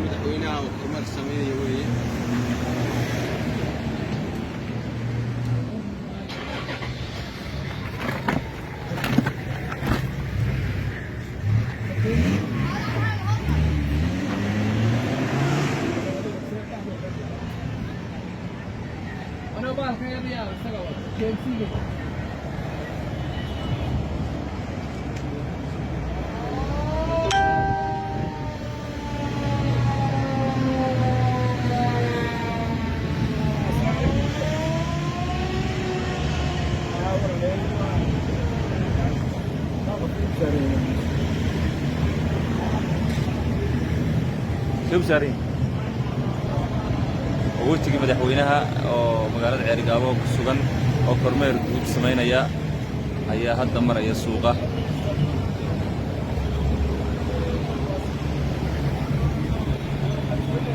مدحوينها وكمال السمية وهي أنا بالك يا ريال سلام جنسي شوف سارين وجهي مدحوينها oo magaalada Ceerigaabo ku sugan oo kormeer guud sameynaya ayaa hadda maraya suuqa